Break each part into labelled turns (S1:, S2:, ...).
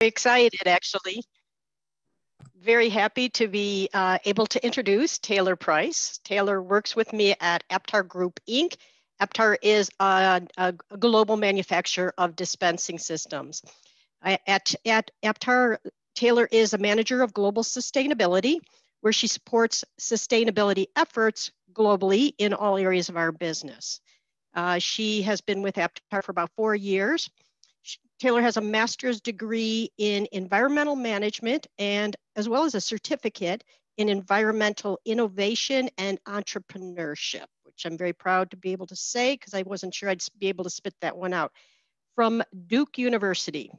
S1: Excited, actually. Very happy to be able to introduce Taylor Price. Taylor works with me at AptarGroup, Inc. Aptar is a global manufacturer of dispensing systems. At Aptar, Taylor is a manager of global sustainability, where she supports sustainability efforts globally in all areas of our business. She has been with Aptar for about 4 years. Taylor has a master's degree in environmental management and as well as a certificate in environmental innovation and entrepreneurship, which I'm very proud to be able to say because I wasn't sure I'd be able to spit that one out, from Duke University.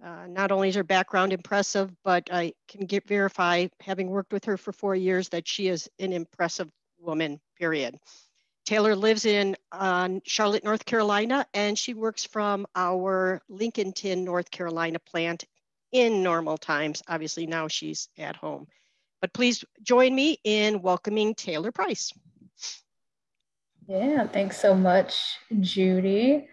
S1: Not only is her background impressive, but I can verify, having worked with her for 4 years, that she is an impressive woman, period. Taylor lives in Charlotte, North Carolina, and she works from our Lincolnton, North Carolina plant in normal times. Obviously, now she's at home. But please join me in welcoming Taylor Price.
S2: Yeah, thanks so much, Judy.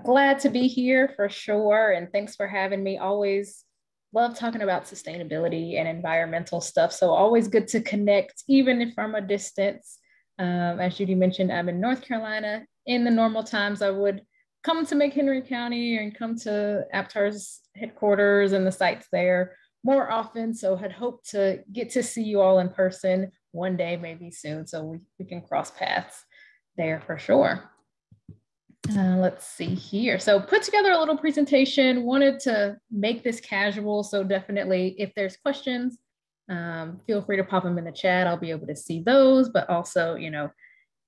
S2: Glad to be here for sure. And thanks for having me. Always love talking about sustainability and environmental stuff. So always good to connect, even if from a distance. As Judy mentioned, I'm in North Carolina. In the normal times, I would come to McHenry County and come to Aptar's headquarters and the sites there more often. So had hoped to get to see you all in person one day, maybe soon, so we can cross paths there for sure. Let's see here. So put together a little presentation, wanted to make this casual. So definitely if there's questions, feel free to pop them in the chat. I'll be able to see those, but also,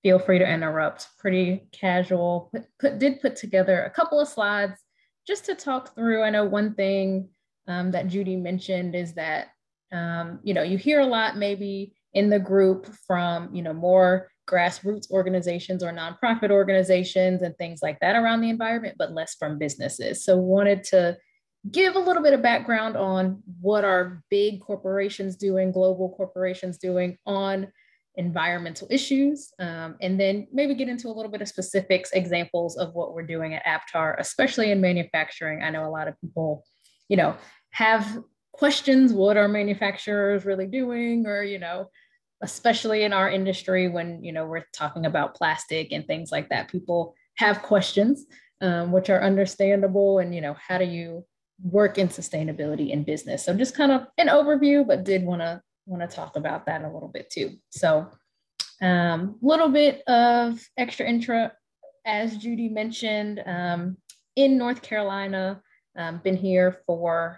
S2: feel free to interrupt. Pretty casual. Did put together a couple of slides just to talk through. I know one thing that Judy mentioned is that, you hear a lot maybe in the group from, more grassroots organizations or nonprofit organizations and things like that around the environment, but less from businesses. So wanted to give a little bit of background on what are big corporations doing, global corporations doing on environmental issues, and then maybe get into a little bit of specifics, examples of what we're doing at Aptar, especially in manufacturing. I know a lot of people, have questions, what are manufacturers really doing? Or, especially in our industry when, we're talking about plastic and things like that, people have questions, which are understandable. And, how do you work in sustainability in business? So just kind of an overview, but did want to talk about that a little bit too. So little bit of extra intro, as Judy mentioned, in North Carolina, been here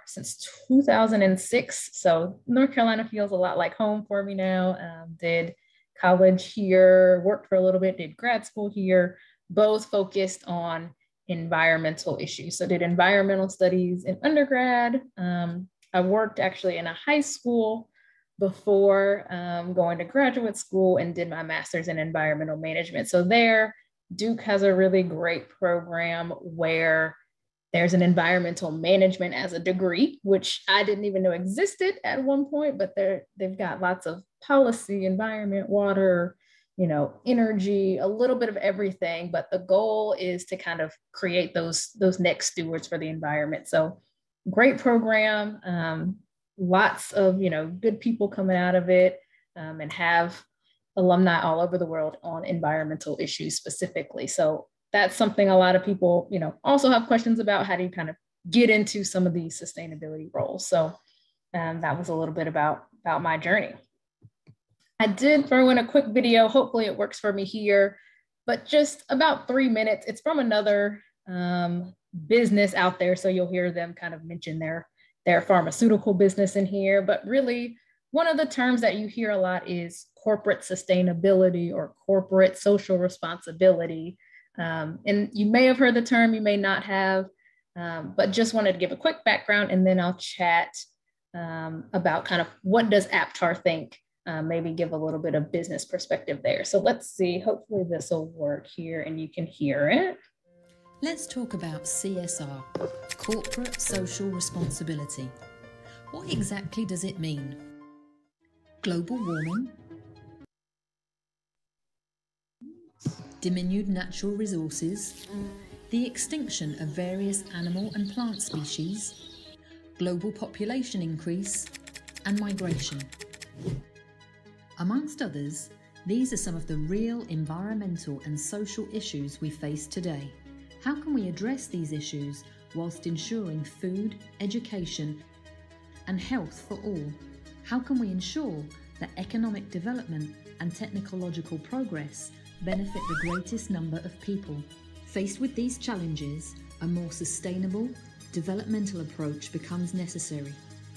S2: since 2006. So North Carolina feels a lot like home for me now. Did college here, worked for a little bit, did grad school here, both focused on environmental issues. So did environmental studies in undergrad. I worked actually in a high school before going to graduate school and did my master's in environmental management. So there, Duke has a really great program where there's an environmental management as a degree, which I didn't even know existed at one point, but they've got lots of policy, environment, water, energy, a little bit of everything. But the goal is to kind of create those next stewards for the environment. So great program, lots of, good people coming out of it, and have alumni all over the world on environmental issues specifically. So that's something a lot of people, also have questions about. How do you kind of get into some of these sustainability roles? So that was a little bit about my journey. I did throw in a quick video. Hopefully it works for me here, but just about 3 minutes. It's from another business out there. So you'll hear them kind of mention their pharmaceutical business in here, but really one of the terms that you hear a lot is corporate sustainability or corporate social responsibility. And you may have heard the term, you may not have, but just wanted to give a quick background, and then I'll chat about kind of what does Aptar think, maybe give a little bit of business perspective there. So let's see, hopefully this will work here and you can hear it.
S3: Let's talk about CSR, corporate social responsibility. What exactly does it mean? Global warming, diminuted natural resources, the extinction of various animal and plant species, global population increase, and migration. Amongst others, these are some of the real environmental and social issues we face today. How can we address these issues whilst ensuring food, education, and health for all? How can we ensure that economic development and technological progress benefit the greatest number of people? Faced with these challenges, a more sustainable, developmental approach becomes necessary.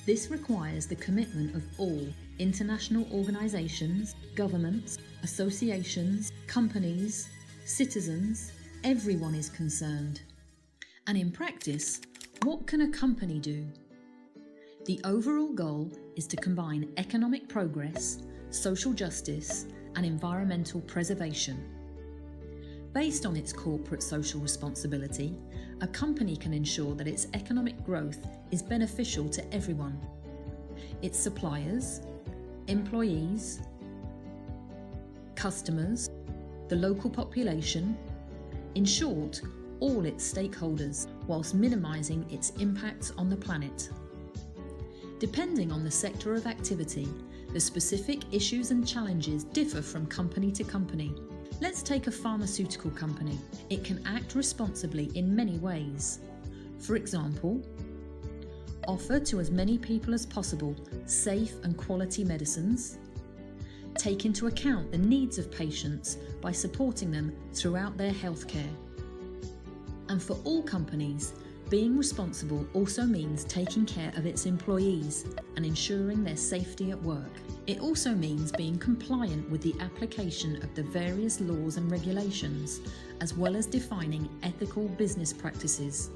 S3: This requires the commitment of all international organisations, governments, associations, companies, citizens. Everyone is concerned. And in practice, what can a company do? The overall goal is to combine economic progress, social justice, and environmental preservation. Based on its corporate social responsibility, a company can ensure that its economic growth is beneficial to everyone: its suppliers, employees, customers, the local population, in short, all its stakeholders, whilst minimising its impacts on the planet. Depending on the sector of activity, the specific issues and challenges differ from company to company. Let's take a pharmaceutical company. It can act responsibly in many ways. For example, offer to as many people as possible safe and quality medicines, take into account the needs of patients by supporting them throughout their healthcare. And for all companies, being responsible also means taking care of its employees and ensuring their safety at work. It also means being compliant with the application of the various laws and regulations, as well as defining ethical business practices.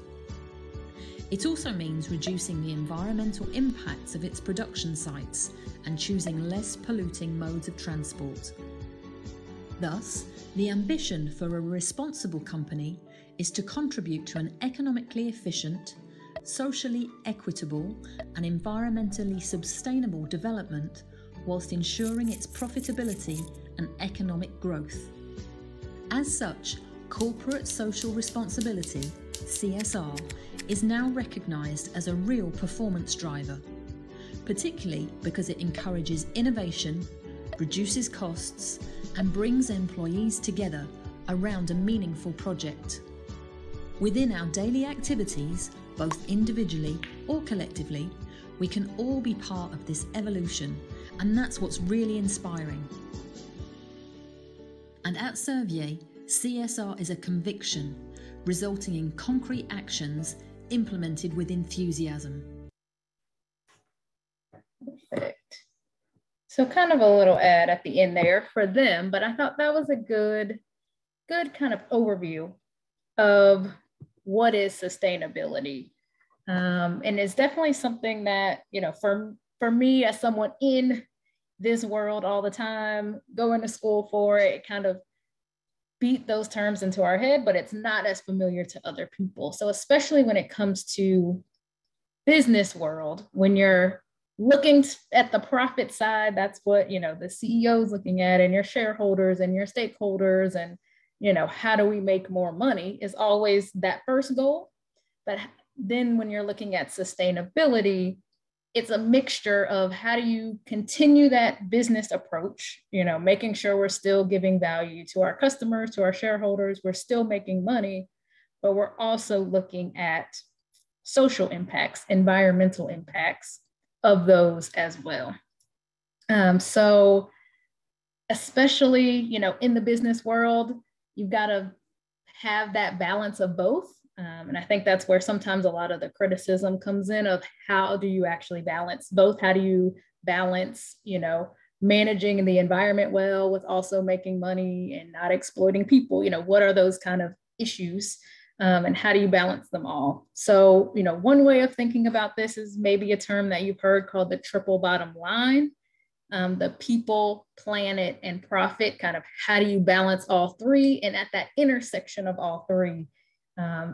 S3: It also means reducing the environmental impacts of its production sites and choosing less polluting modes of transport. Thus, the ambition for a responsible company is to contribute to an economically efficient, socially equitable, and environmentally sustainable development, whilst ensuring its profitability and economic growth. As such, corporate social responsibility, CSR, is now recognised as a real performance driver, particularly because it encourages innovation, reduces costs, and brings employees together around a meaningful project. Within our daily activities, both individually or collectively, we can all be part of this evolution, and that's what's really inspiring. And at Servier, CSR is a conviction, resulting in concrete actions implemented with enthusiasm.
S2: Perfect. So kind of a little ad at the end there for them, but I thought that was a good kind of overview of what is sustainability. And it's definitely something that, for me as someone in this world all the time, going to school for it, it kind of beat those terms into our head, but it's not as familiar to other people. So especially when it comes to business world, when you're looking at the profit side, that's what, the CEO is looking at, and your shareholders and your stakeholders, and, how do we make more money is always that first goal. But then when you're looking at sustainability, it's a mixture of how do you continue that business approach, making sure we're still giving value to our customers, to our shareholders, we're still making money, but we're also looking at social impacts, environmental impacts of those as well. So especially, in the business world, you've got to have that balance of both. And I think that's where sometimes a lot of the criticism comes in of how do you actually balance both? How do you balance, managing the environment well with also making money and not exploiting people? What are those kind of issues? And how do you balance them all? So, one way of thinking about this is maybe a term that you've heard called the triple bottom line. The people, planet, and profit, kind of how do you balance all three? And at that intersection of all three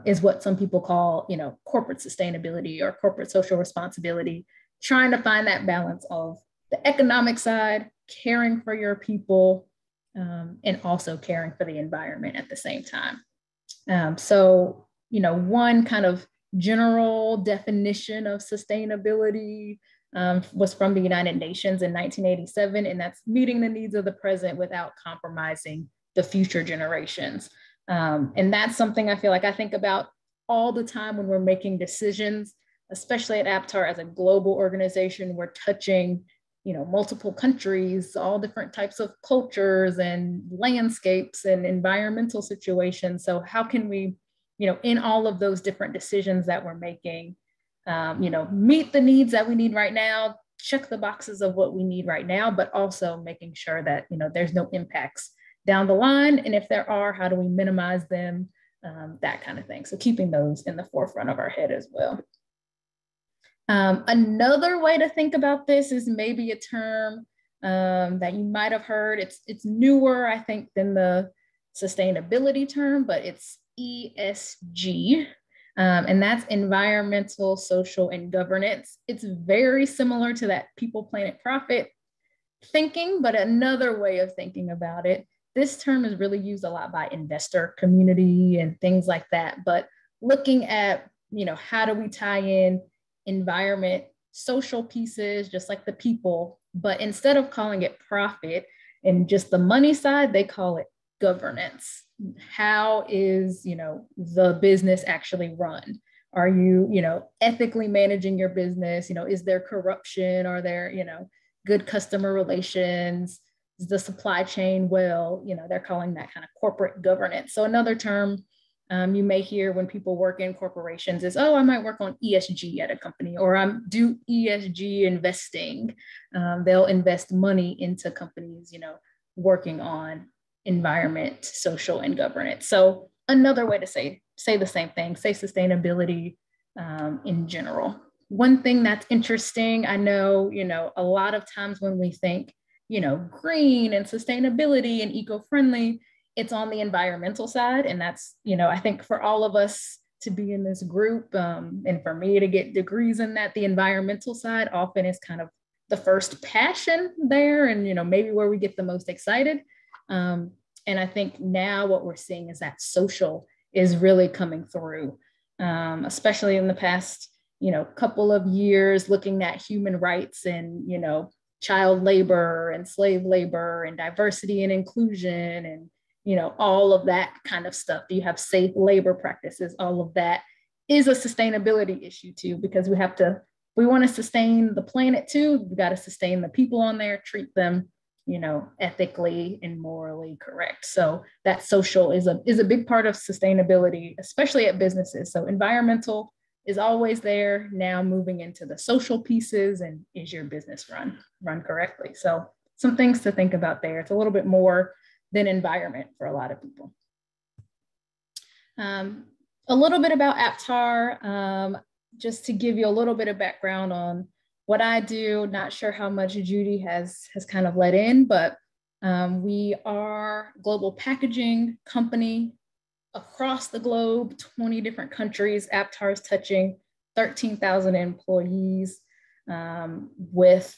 S2: is what some people call, corporate sustainability or corporate social responsibility, trying to find that balance of the economic side, caring for your people, and also caring for the environment at the same time. So, one kind of general definition of sustainability was from the United Nations in 1987, and that's meeting the needs of the present without compromising the future generations. And that's something I feel like I think about all the time when we're making decisions, especially at Aptar as a global organization. We're touching, multiple countries, all different types of cultures and landscapes and environmental situations. So how can we, in all of those different decisions that we're making, meet the needs that we need right now, check the boxes of what we need right now, but also making sure that, there's no impacts down the line. And if there are, how do we minimize them? That kind of thing. So keeping those in the forefront of our head as well. Another way to think about this is maybe a term that you might have heard. It's newer, I think, than the sustainability term, but it's ESG. And that's environmental, social, and governance. It's very similar to that people, planet, profit thinking, but another way of thinking about it. This term is really used a lot by investor community and things like that. But looking at, how do we tie in environment, social pieces, just like the people, but instead of calling it profit and just the money side, they call it governance. How is, the business actually run? Are you, ethically managing your business? Is there corruption? Are there, good customer relations? Is the supply chain well? They're calling that kind of corporate governance. So another term you may hear when people work in corporations is, oh, I might work on ESG at a company, or I'm do ESG investing. They'll invest money into companies, working on environment, social, and governance. So another way to say the same thing, say sustainability in general. One thing that's interesting, I know, a lot of times when we think, green and sustainability and eco-friendly, it's on the environmental side. And that's, I think for all of us to be in this group and for me to get degrees in that, the environmental side often is kind of the first passion there and, maybe where we get the most excited. And I think now what we're seeing is that social is really coming through, especially in the past, couple of years, looking at human rights and, child labor and slave labor and diversity and inclusion and, all of that kind of stuff. You have safe labor practices, all of that is a sustainability issue too, because we want to sustain the planet too. We've got to sustain the people on there, treat them, ethically and morally correct. So that social is a big part of sustainability, especially at businesses. So environmental is always there, now moving into the social pieces, and is your business run correctly? So some things to think about there. It's a little bit more than environment for a lot of people. A little bit about Aptar, just to give you a little bit of background on what I do. Not sure how much Judy has kind of let in, but we are a global packaging company across the globe, 20 different countries. Aptar is touching 13,000 employees with,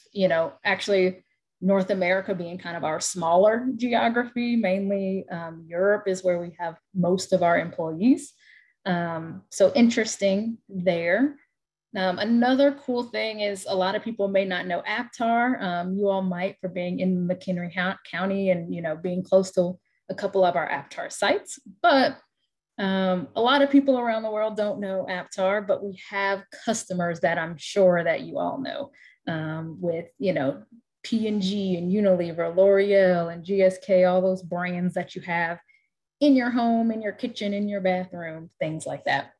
S2: actually North America being kind of our smaller geography, mainly Europe is where we have most of our employees. So interesting there. Another cool thing is a lot of people may not know Aptar. You all might for being in McHenry County and being close to a couple of our Aptar sites, but a lot of people around the world don't know Aptar, but we have customers that I'm sure that you all know with P&G and Unilever, L'Oreal and GSK, all those brands that you have in your home, in your kitchen, in your bathroom, things like that.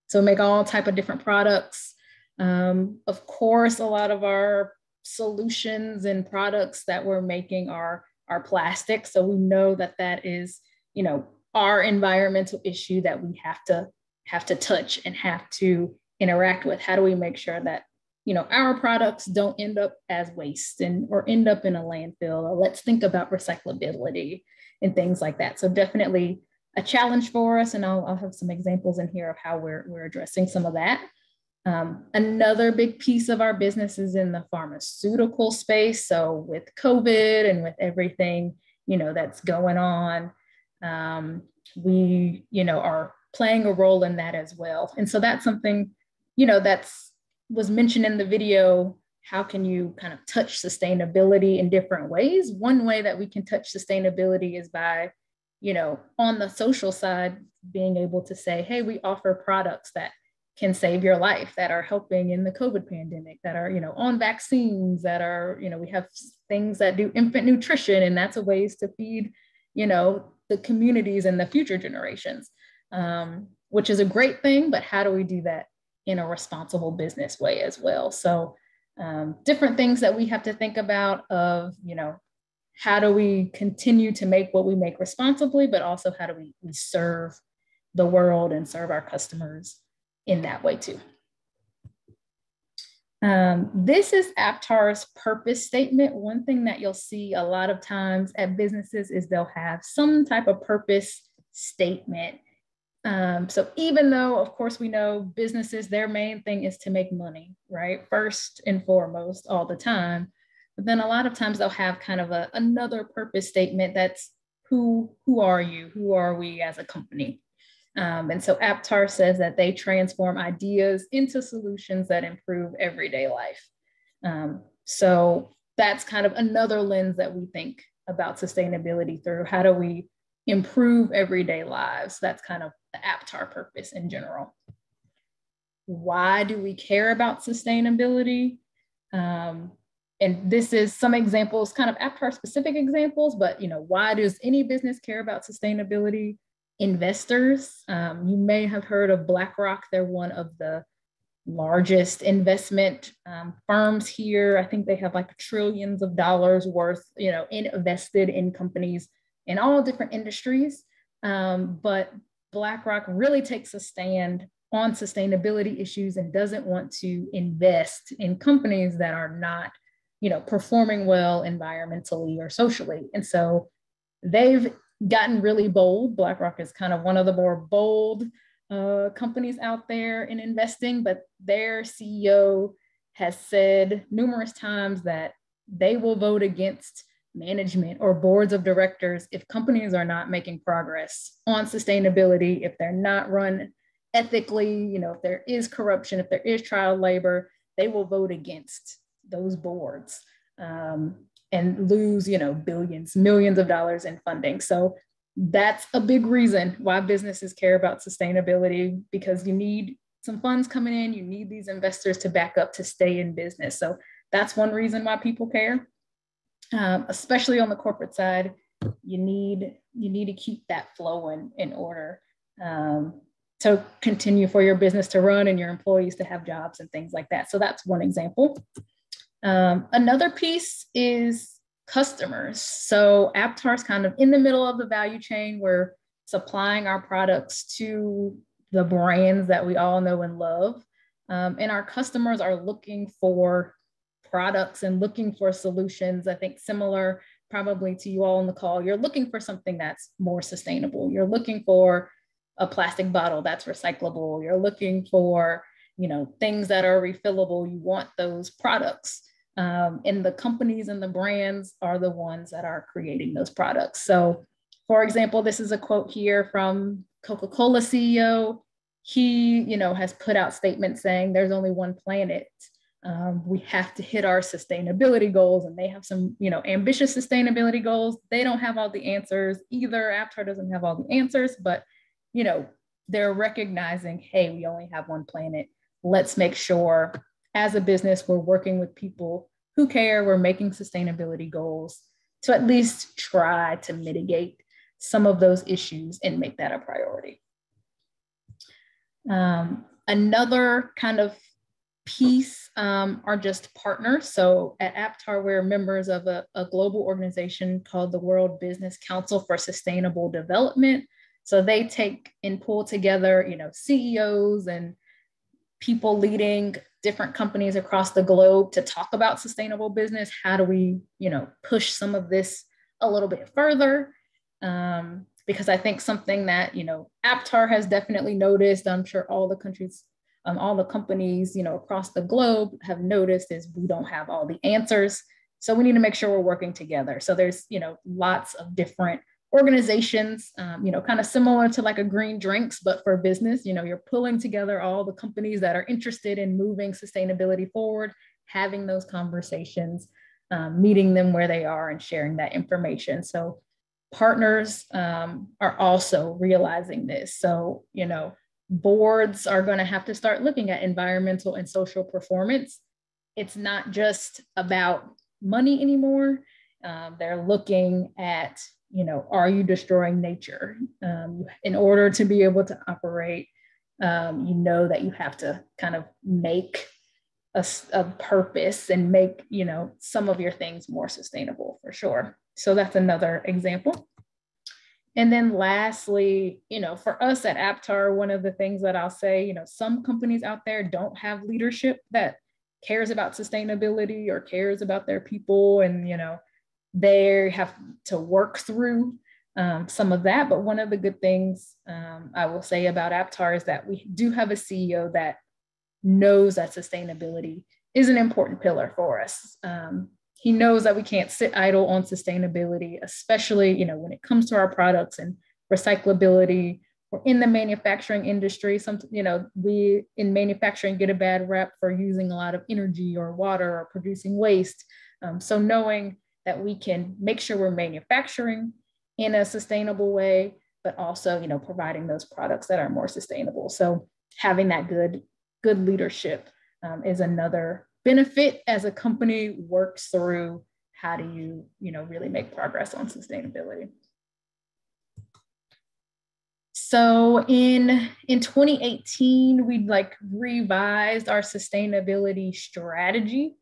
S2: So make all type of different products. Of course, a lot of our solutions and products that we're making are plastic. So we know that is, our environmental issue that we have to touch and have to interact with. How do we make sure that our products don't end up as waste or end up in a landfill? Or let's think about recyclability and things like that. So definitely a challenge for us. And I'll have some examples in here of how we're addressing some of that. Another big piece of our business is in the pharmaceutical space. So with COVID and with everything, that's going on, we, are playing a role in that as well. And so that's something, that's was mentioned in the video. How can you kind of touch sustainability in different ways? One way that we can touch sustainability is by, on the social side, being able to say, hey, we offer products that can save your life, that are helping in the COVID pandemic, that are, on vaccines, that are, we have things that do infant nutrition, and that's a ways to feed, the communities and the future generations, which is a great thing, but how do we do that in a responsible business way as well? So different things that we have to think about of, how do we continue to make what we make responsibly, but also how do we serve the world and serve our customers in that way too. This is Aptar's purpose statement. One thing that you'll see a lot of times at businesses is they'll have some type of purpose statement. So even though, of course, we know businesses, their main thing is to make money, right? First and foremost, all the time. But then a lot of times they'll have kind of another purpose statement that's who are you? Who are we as a company? And so Aptar says that they transform ideas into solutions that improve everyday life. So that's kind of another lens that we think about sustainability through. How do we improve everyday lives? That's kind of the Aptar purpose in general. Why do we care about sustainability? And this is some examples, kind of Aptar specific examples, but why does any business care about sustainability? Investors, you may have heard of BlackRock. They're one of the largest investment firms here. I think they have like trillions of dollars worth, invested in companies in all different industries. But BlackRock really takes a stand on sustainability issues and doesn't want to invest in companies that are not, performing well environmentally or socially. And so they've gotten really bold. BlackRock is kind of one of the more bold companies out there in investing, but their CEO has said numerous times that they will vote against management or boards of directors if companies are not making progress on sustainability, if they're not run ethically, if there is corruption, if there is child labor, they will vote against those boards and lose, billions, millions of dollars in funding. So that's a big reason why businesses care about sustainability, because you need some funds coming in, you need these investors to back up to stay in business. So that's one reason why people care. Especially on the corporate side, you need to keep that flow in order to continue for your business to run and your employees to have jobs and things like that. So that's one example. Another piece is customers. So Aptar's kind of in the middle of the value chain. We're supplying our products to the brands that we all know and love. And our customers are looking for products and looking for solutions. I think similar probably to you all on the call, you're looking for something that's more sustainable. You're looking for a plastic bottle that's recyclable. You're looking for, things that are refillable. You want those products. And the companies and the brands are the ones that are creating those products. So for example, this is a quote here from Coca-Cola CEO. He, has put out statements saying there's only one planet. We have to hit our sustainability goals, and they have some, ambitious sustainability goals. They don't have all the answers either. Aptar doesn't have all the answers, but, they're recognizing, hey, we only have one planet. Let's make sure as a business, we're working with people who care. We're making sustainability goals to at least try to mitigate some of those issues and make that a priority. Another kind of piece are just partners. So at Aptar, we're members of a global organization called the World Business Council for Sustainable Development. So they take and pull together, CEOs and people leading different companies across the globe to talk about sustainable business. How do we, push some of this a little bit further? Because I think something that, Aptar has definitely noticed, I'm sure all the countries, all the companies, across the globe have noticed, is we don't have all the answers. So we need to make sure we're working together. So there's, lots of different organizations, kind of similar to like a green drinks, but for business. You're pulling together all the companies that are interested in moving sustainability forward, having those conversations, meeting them where they are and sharing that information. So partners are also realizing this. So, boards are going to have to start looking at environmental and social performance. It's not just about money anymore. They're looking at, are you destroying nature? In order to be able to operate, that you have to kind of make a purpose and make, some of your things more sustainable for sure. So that's another example. And then lastly, for us at Aptar, one of the things that I'll say, some companies out there don't have leadership that cares about sustainability or cares about their people. And, they have to work through some of that. But one of the good things I will say about Aptar is that we do have a CEO that knows that sustainability is an important pillar for us. He knows that we can't sit idle on sustainability, especially, when it comes to our products and recyclability. Or in the manufacturing industry, we in manufacturing get a bad rep for using a lot of energy or water or producing waste. So knowing that we can make sure we're manufacturing in a sustainable way, but also, providing those products that are more sustainable. So having that good leadership is another benefit as a company works through how do you, really make progress on sustainability. So in 2018, we revised our sustainability strategy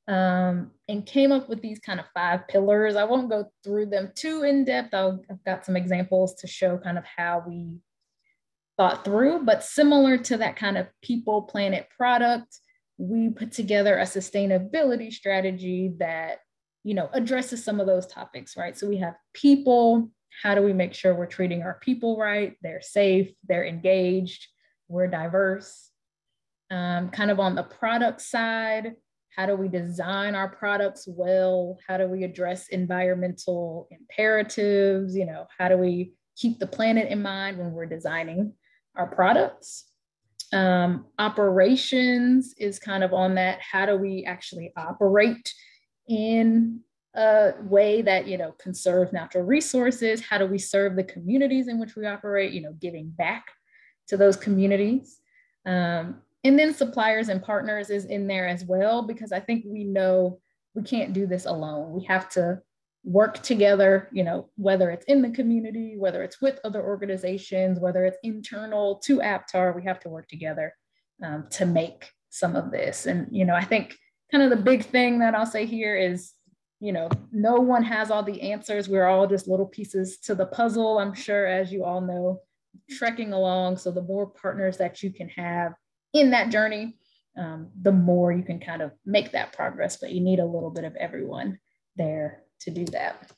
S2: and came up with these kind of 5 pillars. I won't go through them too in depth. I've got some examples to show kind of how we thought through, but similar to that kind of people, planet, product, we put together a sustainability strategy that, addresses some of those topics, right? So we have people. How do we make sure we're treating our people right? They're safe, they're engaged, we're diverse. Kind of on the product side, how do we design our products well? How do we address environmental imperatives? How do we keep the planet in mind when we're designing our products? Operations is kind of on that. How do we actually operate in a way that, conserves natural resources? How do we serve the communities in which we operate, giving back to those communities? And then suppliers and partners is in there as well, because I think we know we can't do this alone. We have to work together, whether it's in the community, whether it's with other organizations, whether it's internal to Aptar, we have to work together to make some of this. And, I think kind of the big thing that I'll say here is, no one has all the answers. We're all just little pieces to the puzzle, I'm sure, as you all know, trekking along. So the more partners that you can have in that journey, the more you can kind of make that progress, but you need a little bit of everyone there to do that.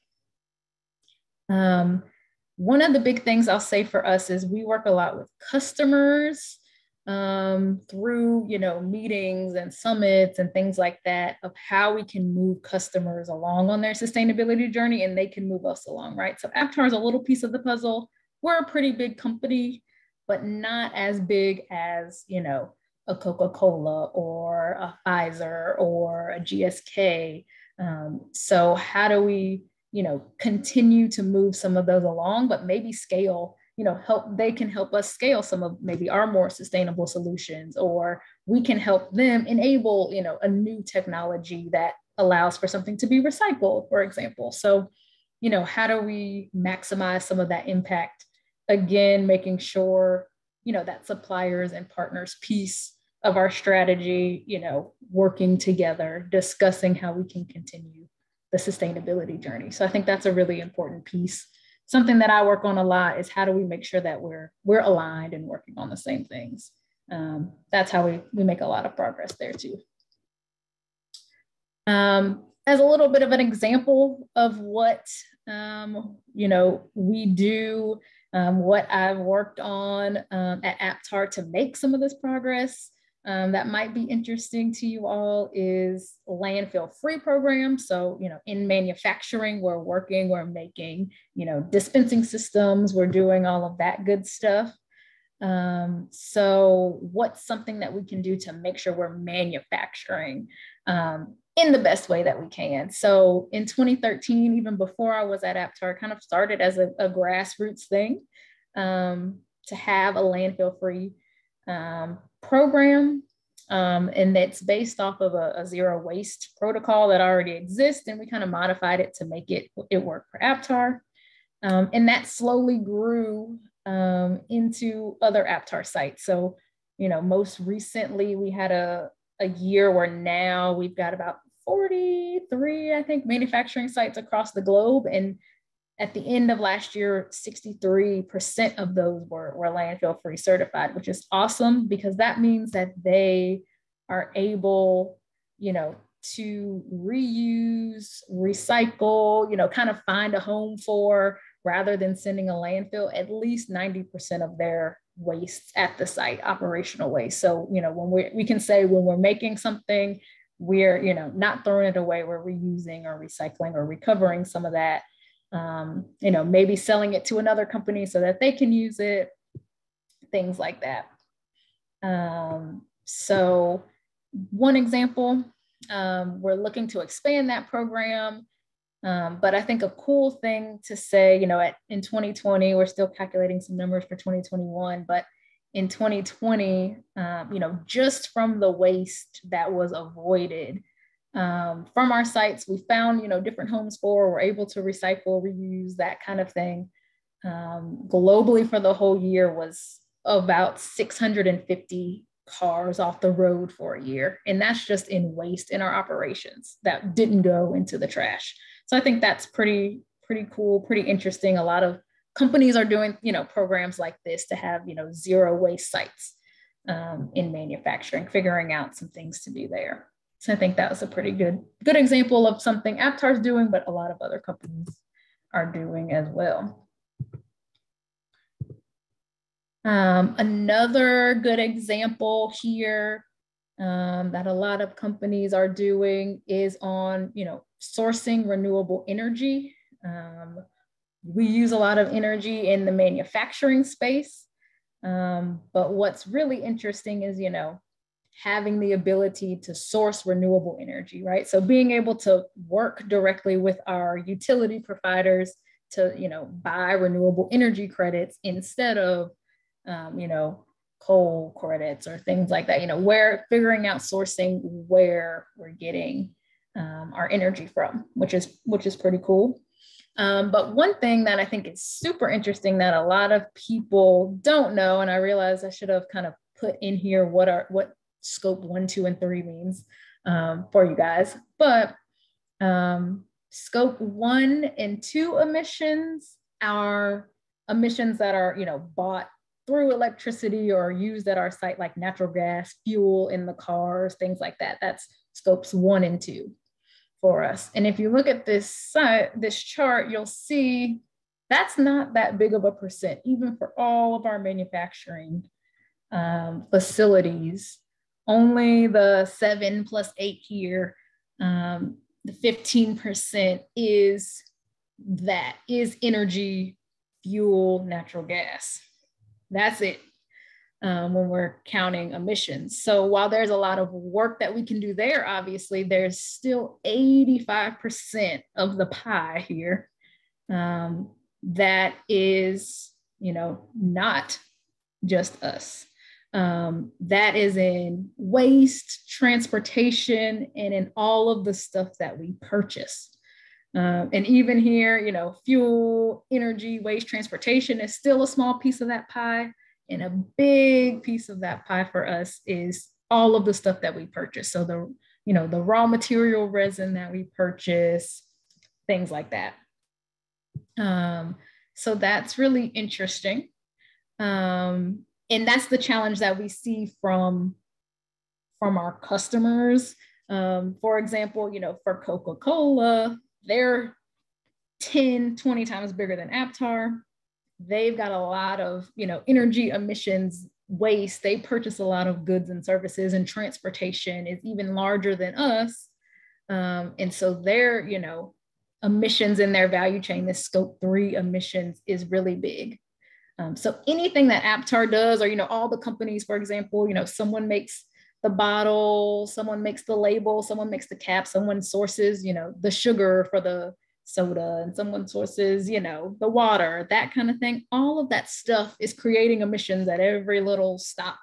S2: One of the big things I'll say for us is we work a lot with customers through, meetings and summits and things like that of how we can move customers along on their sustainability journey, and they can move us along, right? So Aptar is a little piece of the puzzle. We're a pretty big company, but not as big as, a Coca-Cola or a Pfizer or a GSK. So how do we, continue to move some of those along, but maybe scale, they can help us scale some of maybe our more sustainable solutions, or we can help them enable, a new technology that allows for something to be recycled, for example. So, how do we maximize some of that impact? Again, making sure, that suppliers and partners piece of our strategy, working together, discussing how we can continue the sustainability journey. So I think that's a really important piece. Something that I work on a lot is how do we make sure that we're aligned and working on the same things. That's how we make a lot of progress there too. As a little bit of an example of what, we do, what I've worked on at Aptar to make some of this progress. that might be interesting to you all is landfill-free program. So, in manufacturing, we're making, dispensing systems, we're doing all of that good stuff. So what's something that we can do to make sure we're manufacturing in the best way that we can? So in 2013, even before I was at Aptar, kind of started as a grassroots thing to have a landfill-free program. And that's based off of a zero waste protocol that already exists. And we kind of modified it to make it work for Aptar. And that slowly grew into other Aptar sites. So, most recently we had a year where now we've got about 43, I think, manufacturing sites across the globe. And at the end of last year, 63% of those were landfill free certified, which is awesome because that means that they are able, to reuse, recycle, kind of find a home for, rather than sending a landfill, at least 90% of their waste at the site, operational waste. So, when we can say when we're making something, we're, not throwing it away, we're reusing or recycling or recovering some of that, maybe selling it to another company so that they can use it, things like that. So one example, we're looking to expand that program. But I think a cool thing to say, in 2020, we're still calculating some numbers for 2021, but in 2020, just from the waste that was avoided from our sites, we found, different homes we're able to recycle, reuse, that kind of thing. Globally for the whole year was about 650 cars off the road for a year. And that's just in waste in our operations that didn't go into the trash. So I think that's pretty cool, pretty interesting. A lot of companies are doing, programs like this to have, zero waste sites in manufacturing, figuring out some things to do there. So I think that was a pretty good example of something Aptar's doing, but a lot of other companies are doing as well. Another good example here that a lot of companies are doing is on, sourcing renewable energy. We use a lot of energy in the manufacturing space, but what's really interesting is, having the ability to source renewable energy, right? So being able to work directly with our utility providers to, buy renewable energy credits instead of coal credits or things like that. We're figuring out sourcing where we're getting our energy from, which is pretty cool. But one thing that I think is super interesting that a lot of people don't know, and I realize I should have kind of put in here what scope 1, 2, and 3 means for you guys, but scope 1 and 2 emissions are emissions that are, bought through electricity or used at our site, like natural gas, fuel in the cars, things like that. That's scopes 1 and 2 for us. And if you look at this chart, you'll see that's not that big of a percent, even for all of our manufacturing facilities. Only the 7 plus 8 here, the 15% is energy, fuel, natural gas. That's it when we're counting emissions. So while there's a lot of work that we can do there, obviously, there's still 85% of the pie here that is, not just us. That is in waste, transportation, and in all of the stuff that we purchase. And even here, fuel, energy, waste, transportation is still a small piece of that pie. And a big piece of that pie for us is all of the stuff that we purchase. So the raw material resin that we purchase, things like that. So that's really interesting. And that's the challenge that we see from our customers. For example, for Coca-Cola, they're 10, 20 times bigger than Aptar. They've got a lot of, energy emissions waste, they purchase a lot of goods and services, and transportation is even larger than us. And so their, emissions in their value chain, this scope 3 emissions is really big. So anything that Aptar does, or, all the companies, for example, someone makes the bottle, someone makes the label, someone makes the cap, someone sources, the sugar for the soda, and someone sources, the water, that kind of thing. All of that stuff is creating emissions at every little stop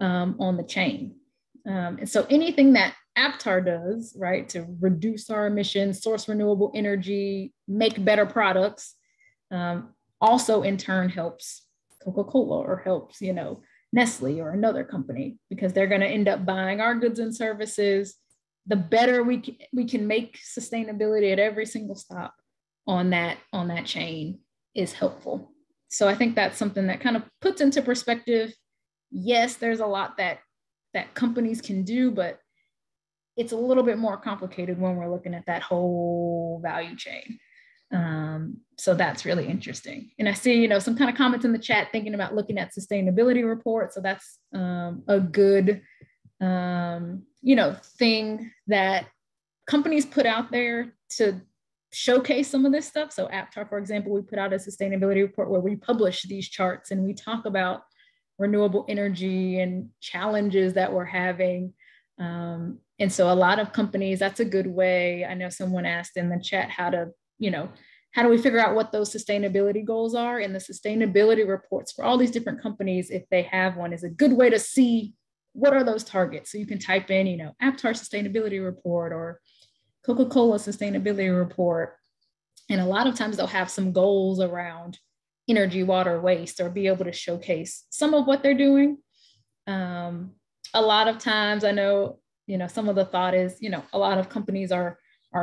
S2: on the chain. And so anything that Aptar does, right, to reduce our emissions, source renewable energy, make better products, also in turn helps Coca-Cola, or helps, Nestle or another company, because they're going to end up buying our goods and services. The better we can make sustainability at every single stop on that chain is helpful. So I think that's something that kind of puts into perspective. Yes, there's a lot that companies can do, but it's a little bit more complicated when we're looking at that whole value chain. So that's really interesting. And I see, some kind of comments in the chat thinking about looking at sustainability reports. So that's a good, thing that companies put out there to showcase some of this stuff. So Aptar, for example, we put out a sustainability report where we publish these charts and we talk about renewable energy and challenges that we're having. And so a lot of companies, that's a good way. I know someone asked in the chat how do we figure out what those sustainability goals are? And the sustainability reports for all these different companies, if they have one, is a good way to see what are those targets. So you can type in, Aptar sustainability report or Coca-Cola sustainability report. And a lot of times they'll have some goals around energy, water, waste, or be able to showcase some of what they're doing. A lot of times I know, some of the thought is, a lot of companies are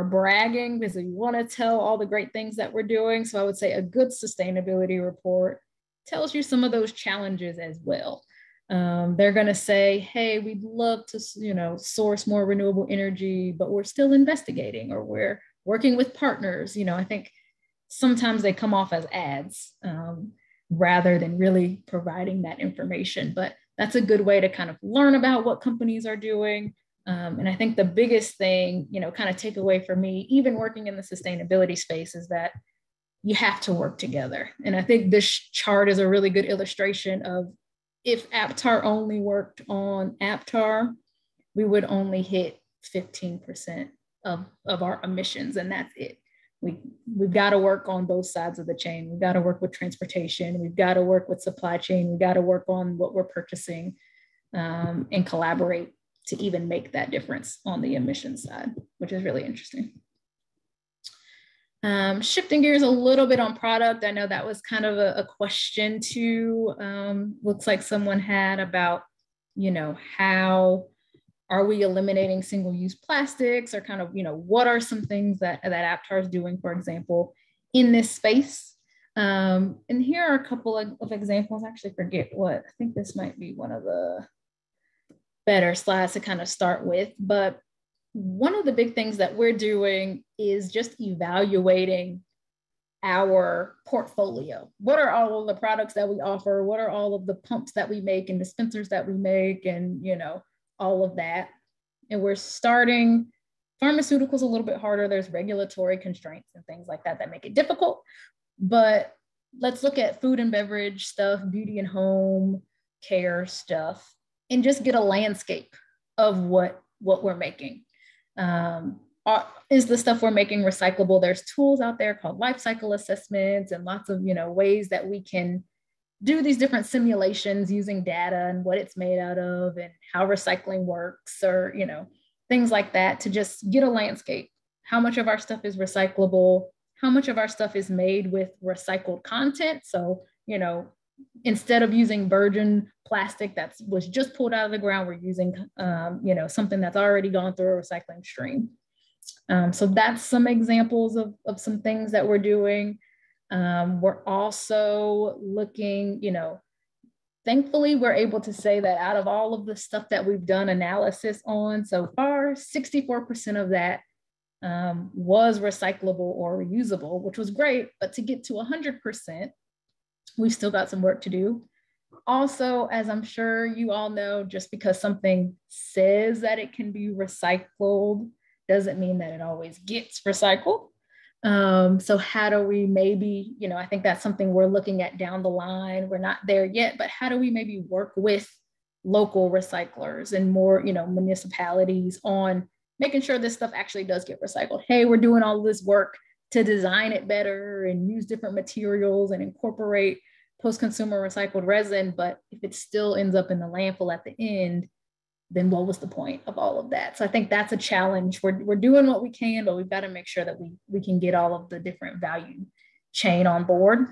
S2: bragging because we want to tell all the great things that we're doing. So I would say a good sustainability report tells you some of those challenges as well. They're going to say, hey, we'd love to, source more renewable energy, but we're still investigating, or we're working with partners. I think sometimes they come off as ads rather than really providing that information. But that's a good way to kind of learn about what companies are doing. And I think the biggest thing, kind of take away for me, even working in the sustainability space, is that you have to work together. And I think this chart is a really good illustration of, if Aptar only worked on Aptar, we would only hit 15% of our emissions, and that's it. We've got to work on both sides of the chain. We've got to work with transportation. We've got to work with supply chain. We've got to work on what we're purchasing and collaborate to even make that difference on the emissions side, which is really interesting. Shifting gears a little bit on product. I know that was kind of a question too. Looks like someone had about, how are we eliminating single-use plastics, or kind of, what are some things that Aptar is doing, for example, in this space? And here are a couple of examples. I actually forget what, I think this might be one of the better slides to kind of start with, but one of the big things that we're doing is just evaluating our portfolio. What are all of the products that we offer? What are all of the pumps that we make and dispensers that we make, and all of that. And we're starting pharmaceuticals a little bit harder. There's regulatory constraints and things like that make it difficult. But let's look at food and beverage stuff, beauty and home care stuff, and just get a landscape of what we're making. Is the stuff we're making recyclable? There's tools out there called life cycle assessments, and lots of ways that we can do these different simulations using data and what it's made out of and how recycling works, or things like that, to just get a landscape. How much of our stuff is recyclable? How much of our stuff is made with recycled content? So instead of using virgin plastic that was just pulled out of the ground, we're using something that's already gone through a recycling stream. So that's some examples of some things that we're doing. We're also looking, thankfully we're able to say that out of all of the stuff that we've done analysis on so far, 64% of that was recyclable or reusable, which was great. But to get to 100%, we've still got some work to do. Also, as I'm sure you all know, just because something says that it can be recycled doesn't mean that it always gets recycled. So how do we maybe, I think that's something we're looking at down the line. We're not there yet, but how do we maybe work with local recyclers and more, municipalities on making sure this stuff actually does get recycled? Hey, we're doing all this work to design it better and use different materials and incorporate post-consumer recycled resin, but if it still ends up in the landfill at the end, then what was the point of all of that? So I think that's a challenge. We're doing what we can, but we've got to make sure that we can get all of the different value chain on board.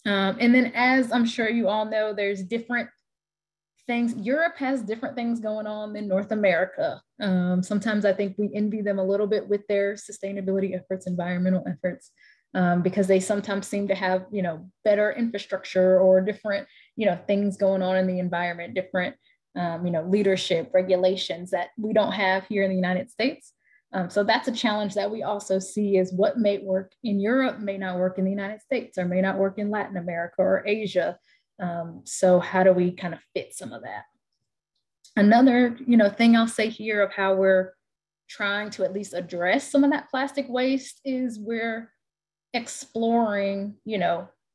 S2: And then, as I'm sure you all know, there's different things. Europe has different things going on than North America. Sometimes I think we envy them a little bit with their sustainability efforts, environmental efforts, because they sometimes seem to have, better infrastructure or different, things going on in the environment, different leadership, regulations that we don't have here in the United States. So that's a challenge that we also see, is what may work in Europe may not work in the United States, or may not work in Latin America or Asia. So how do we kind of fit some of that? Another, thing I'll say here of how we're trying to at least address some of that plastic waste is we're exploring,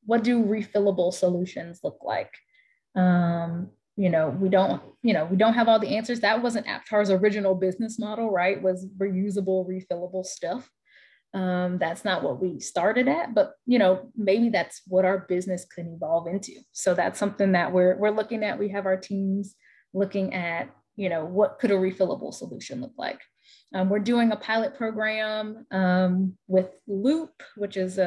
S2: what do refillable solutions look like? We don't have all the answers. That wasn't Aptar's original business model, right? Was reusable, refillable stuff. That's not what we started at, but maybe that's what our business could evolve into. So that's something that we're looking at. We have our teams looking at, what could a refillable solution look like? We're doing a pilot program with Loop, which is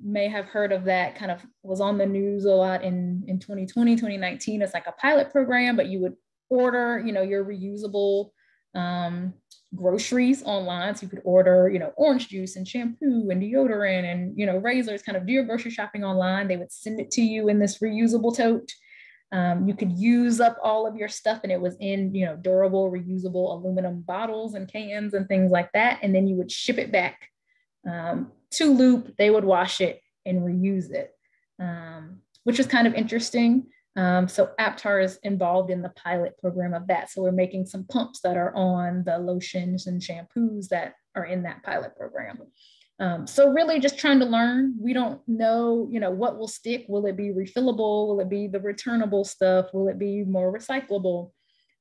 S2: may have heard of that, kind of was on the news a lot in 2020, 2019. It's like a pilot program, but you would order, your reusable groceries online. So you could order, orange juice and shampoo and deodorant and, razors, kind of do your grocery shopping online. They would send it to you in this reusable tote. You could use up all of your stuff, and it was in, durable, reusable aluminum bottles and cans and things like that. And then you would ship it back to Loop. They would wash it and reuse it, which is kind of interesting. So Aptar is involved in the pilot program of that. So we're making some pumps that are on the lotions and shampoos that are in that pilot program. So really just trying to learn. We don't know, what will stick. Will it be refillable? Will it be the returnable stuff? Will it be more recyclable?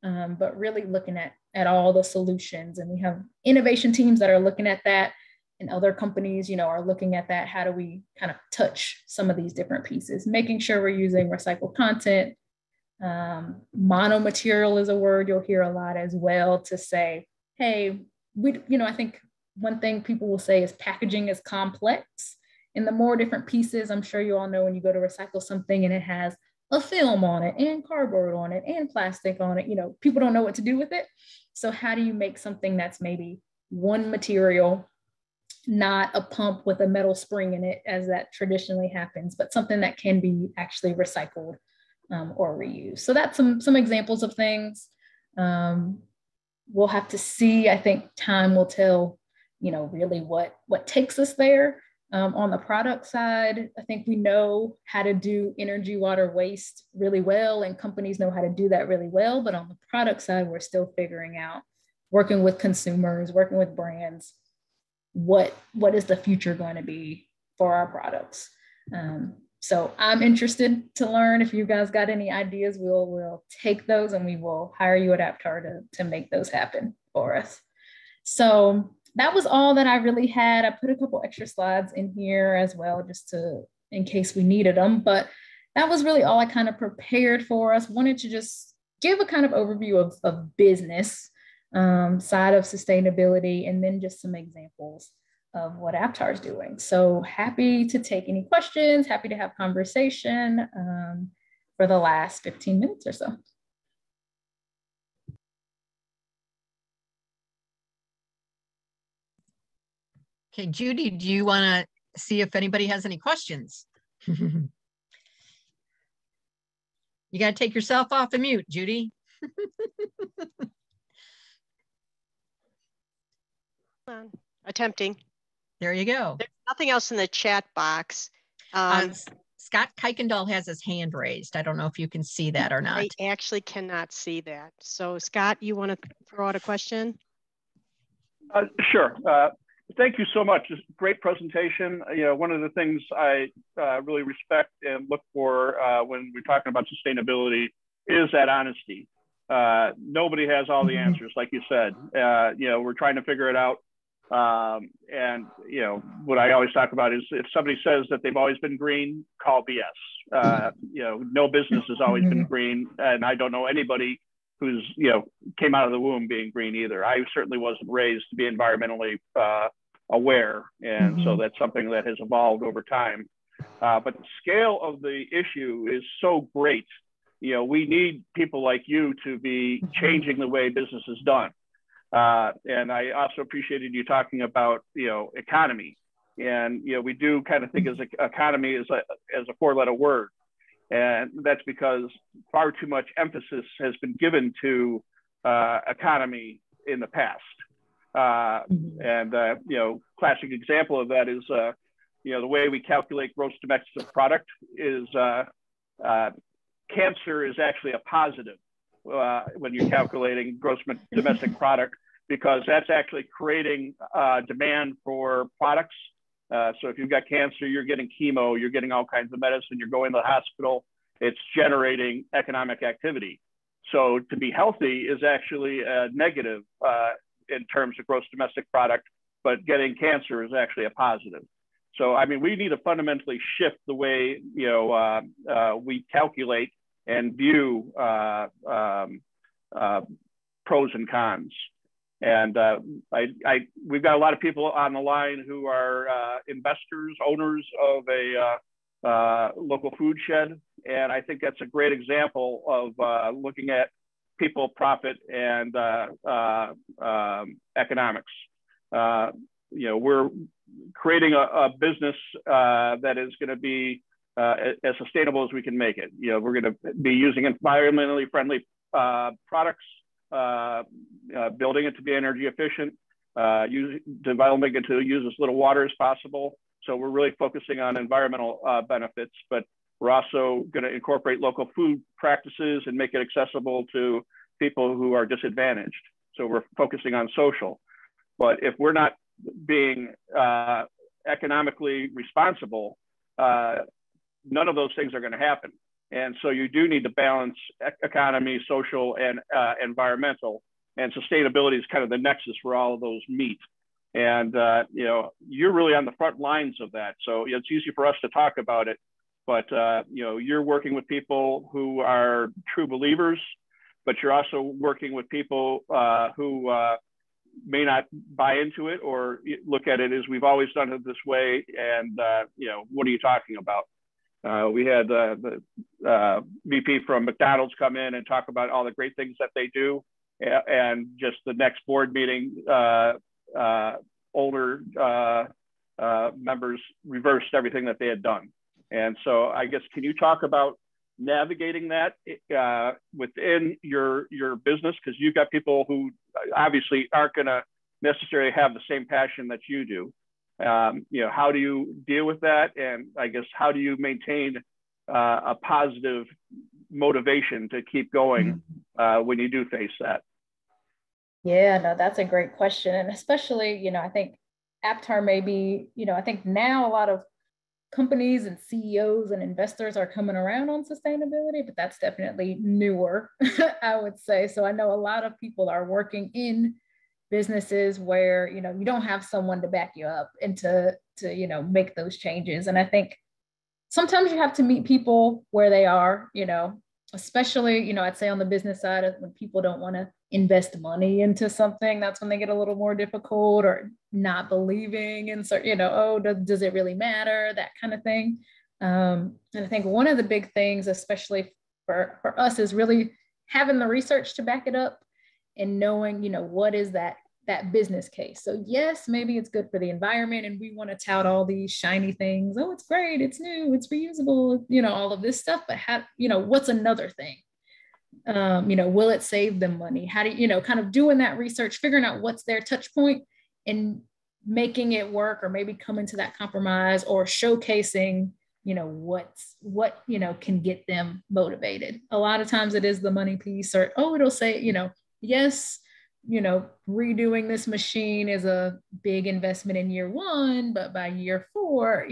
S2: But really looking at all the solutions. And we have innovation teams that are looking at that, and other companies, are looking at that. How do we kind of touch some of these different pieces, making sure we're using recycled content. Monomaterial is a word you'll hear a lot as well, to say, hey, I think one thing people will say is packaging is complex. And the more different pieces, I'm sure you all know, when you go to recycle something and it has a film on it and cardboard on it and plastic on it, people don't know what to do with it. So how do you make something that's maybe one material, not a pump with a metal spring in it, as that traditionally happens, but something that can be actually recycled or reused? So that's some examples of things. We'll have to see. I think time will tell, really what takes us there. On the product side, I think we know how to do energy, water, waste really well, and companies know how to do that really well. But on the product side, we're still figuring out, working with consumers, working with brands, what is the future going to be for our products. So I'm interested to learn. If you guys got any ideas, we'll take those, and we will hire you at Aptar to make those happen for us. So that was all that I really had. I put a couple extra slides in here as well, just in case we needed them, but that was really all I kind of prepared for us. Wanted to just give a kind of overview of business side of sustainability, and then just some examples of what Aptar is doing. So happy to take any questions, happy to have conversation for the last 15 minutes or so.
S4: Okay, Judy, do you want to see if anybody has any questions? You got to take yourself off of mute, Judy.
S1: Attempting.
S4: There you go.
S1: There's nothing else in the chat box.
S4: Scott Kuykendall has his hand raised. I don't know if you can see that or not.
S1: I actually cannot see that. So Scott, you want to throw out a question?
S5: Sure. Thank you so much. It's a great presentation. One of the things I really respect and look for when we're talking about sustainability is that honesty. Nobody has all the answers, like you said. We're trying to figure it out. What I always talk about is if somebody says that they've always been green, call BS. No business has always been green, and I don't know anybody who's came out of the womb being green either. I certainly wasn't raised to be environmentally aware, and so that's something that has evolved over time. But the scale of the issue is so great. We need people like you to be changing the way business is done. And I also appreciated you talking about, economy. And, we do kind of think as economy as a four-letter word. And that's because far too much emphasis has been given to economy in the past. Classic example of that is, the way we calculate gross domestic product is cancer is actually a positive when you're calculating gross domestic product, because that's actually creating demand for products. So if you've got cancer, you're getting chemo, you're getting all kinds of medicine, you're going to the hospital, it's generating economic activity. So to be healthy is actually a negative in terms of gross domestic product, but getting cancer is actually a positive. So, I mean, we need to fundamentally shift the way, we calculate and view pros and cons. And we've got a lot of people on the line who are investors, owners of a local food shed. And I think that's a great example of looking at people, profit, and economics. We're creating a business that is going to be as sustainable as we can make it. We're going to be using environmentally friendly products, building it to be energy efficient, developing it to use as little water as possible. So we're really focusing on environmental benefits, but we're also going to incorporate local food practices and make it accessible to people who are disadvantaged. So we're focusing on social. But if we're not being economically responsible, none of those things are going to happen. And so you do need to balance economy, social, and environmental. And sustainability is kind of the nexus where all of those meet. And you're really on the front lines of that. So it's easy for us to talk about it, but you're working with people who are true believers, but you're also working with people who may not buy into it or look at it as we've always done it this way. And what are you talking about? We had the VP from McDonald's come in and talk about all the great things that they do. And just the next board meeting, older members reversed everything that they had done. And so I guess, can you talk about navigating that within your business? Because you've got people who obviously aren't going to necessarily have the same passion that you do. How do you deal with that? And I guess, how do you maintain a positive motivation to keep going when you do face that?
S2: Yeah, no, that's a great question. And especially, I think Aptar may be, I think now a lot of companies and CEOs and investors are coming around on sustainability, but that's definitely newer, I would say. So I know a lot of people are working in businesses where, you don't have someone to back you up and to make those changes. And I think sometimes you have to meet people where they are, especially, I'd say on the business side, when people don't want to invest money into something, that's when they get a little more difficult, or not believing in certain, does it really matter? That kind of thing. And I think one of the big things, especially for us, is really having the research to back it up and knowing, what is that business case. So yes, maybe it's good for the environment and we want to tout all these shiny things. Oh, it's great, it's new, it's reusable, all of this stuff. But what's another thing? Will it save them money? How do you, kind of doing that research, figuring out what's their touch point and making it work, or maybe coming to that compromise, or showcasing what can get them motivated. A lot of times it is the money piece, or, it'll say, yes, redoing this machine is a big investment in year 1, but by year 4,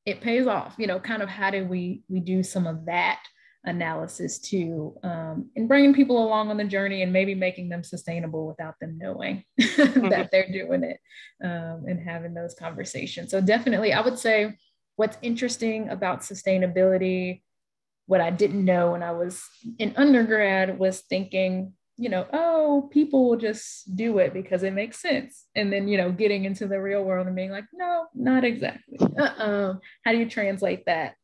S2: it pays off. Kind of how do we do some of that analysis too, and bringing people along on the journey and maybe making them sustainable without them knowing that they're doing it, and having those conversations. So definitely, I would say what's interesting about sustainability, what I didn't know when I was in undergrad, was thinking, people will just do it because it makes sense. And then, getting into the real world and being like, no, not exactly. How do you translate that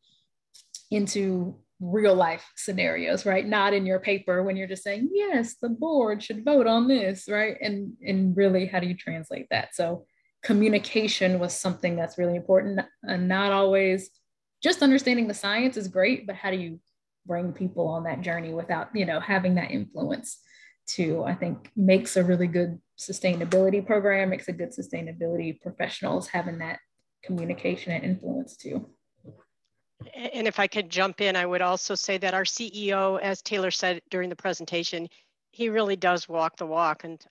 S2: into real life scenarios, right? Not in your paper when you're just saying, yes, the board should vote on this, right? And really, how do you translate that? So communication was something that's really important, and not always just understanding the science is great, but how do you bring people on that journey without, having that influence too, I think makes a really good sustainability program, makes a good sustainability professionals, having that communication and influence too.
S1: And if I could jump in, I would also say that our CEO, as Taylor said during the presentation, he really does walk the walk. And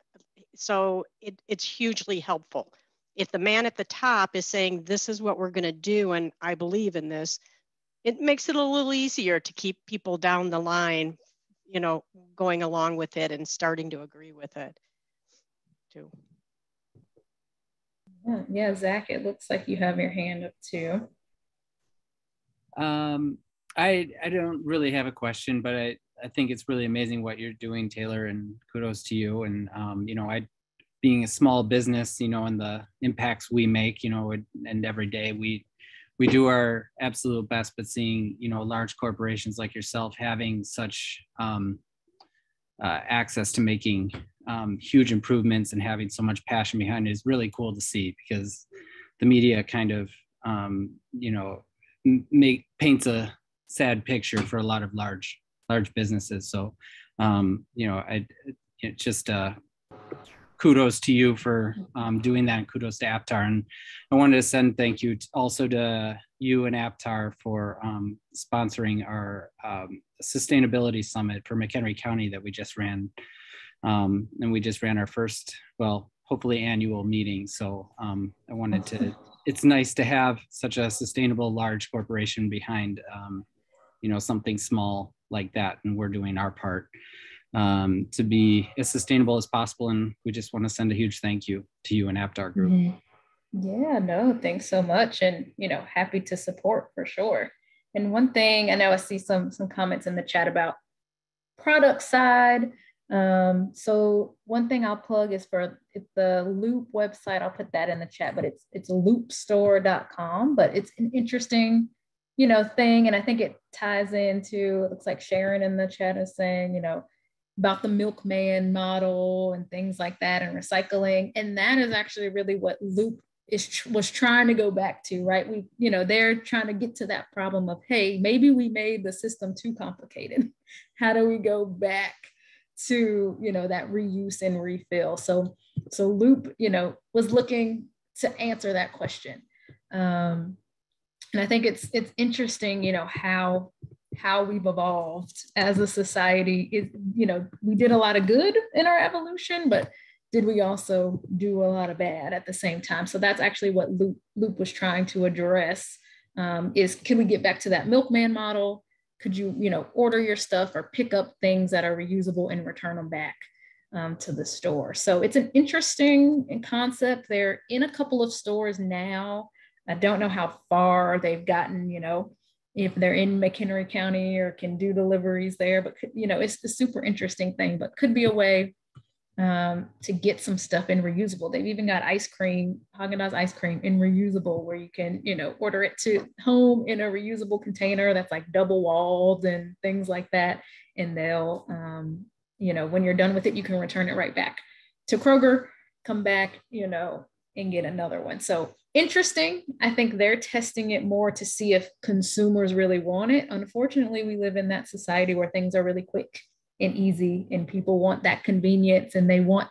S1: so it's hugely helpful. If the man at the top is saying, this is what we're going to do, and I believe in this, it makes it a little easier to keep people down the line, going along with it and starting to agree with it too.
S2: Yeah, Zach, it looks like you have your hand up too.
S6: I don't really have a question, but I think it's really amazing what you're doing, Taylor, and kudos to you. And, being a small business, and the impacts we make, and every day we do our absolute best, but seeing, large corporations like yourself having such access to making huge improvements and having so much passion behind it is really cool to see, because the media kind of, paints a sad picture for a lot of large businesses. So, kudos to you for doing that, and kudos to Aptar. And I wanted to send thank you also to you and Aptar for sponsoring our sustainability summit for McHenry County that we just ran. And we just ran our first, hopefully annual meeting. So I wanted to, it's nice to have such a sustainable large corporation behind, something small like that. And we're doing our part to be as sustainable as possible. And we just want to send a huge thank you to you and AptarGroup.
S2: Yeah, no, thanks so much. And, happy to support for sure. And one thing, I know I see some comments in the chat about product side. So one thing I'll plug is for the Loop website. I'll put that in the chat, but it's loopstore.com, but it's an interesting, thing. And I think it ties into, it looks like Sharon in the chat is saying, about the milkman model and things like that and recycling. And that is actually really what Loop was trying to go back to, right? They're trying to get to that problem of, hey, maybe we made the system too complicated. How do we go back to, that reuse and refill? So Loop, was looking to answer that question. And I think it's interesting, how we've evolved as a society. We did a lot of good in our evolution, but did we also do a lot of bad at the same time? So that's actually what Loop was trying to address, is can we get back to that milkman model? Could you, order your stuff or pick up things that are reusable and return them back to the store? So it's an interesting concept. They're in a couple of stores now. I don't know how far they've gotten, if they're in McHenry County or can do deliveries there, but it's a super interesting thing, but could be a way to get some stuff in reusable. They've even got ice cream, Haagen-Dazs ice cream in reusable, where you can, order it to home in a reusable container that's like double walled and things like that. And they'll, when you're done with it, you can return it right back to Kroger, come back, and get another one. So interesting. I think they're testing it more to see if consumers really want it. Unfortunately, we live in that society where things are really quick and easy, and people want that convenience, and they want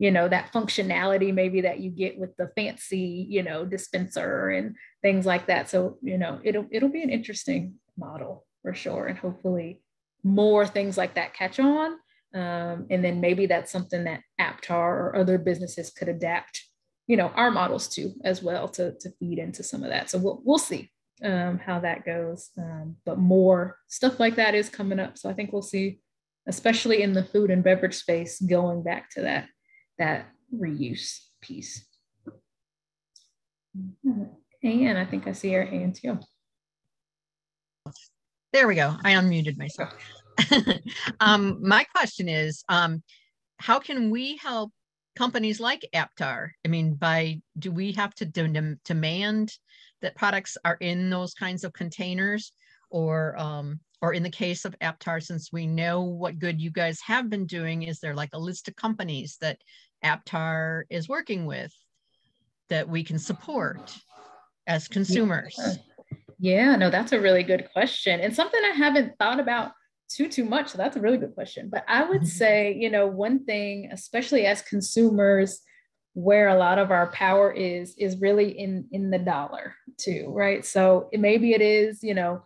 S2: you know, that functionality maybe that you get with the fancy, you know, dispenser and things like that. So, you know, it'll be an interesting model for sure. And hopefully more things like that catch on. And then maybe that's something that Aptar or other businesses could adapt, you know, our models to as well to feed into some of that. So we'll see how that goes. But more stuff like that is coming up. So I think we'll see, especially in the food and beverage space, going back to that reuse piece. And I think I see your hand too.
S4: There we go. I unmuted myself. My question is, how can we help companies like Aptar? I mean, do we have to demand that products are in those kinds of containers, or in the case of Aptar, since we know what good you guys have been doing, is there like a list of companies that Aptar is working with that we can support as consumers?
S2: Yeah, no, that's a really good question, and something I haven't thought about too much. So that's a really good question. But I would say, you know, one thing, especially as consumers, where a lot of our power is really in the dollar too, right? So maybe it is, you know,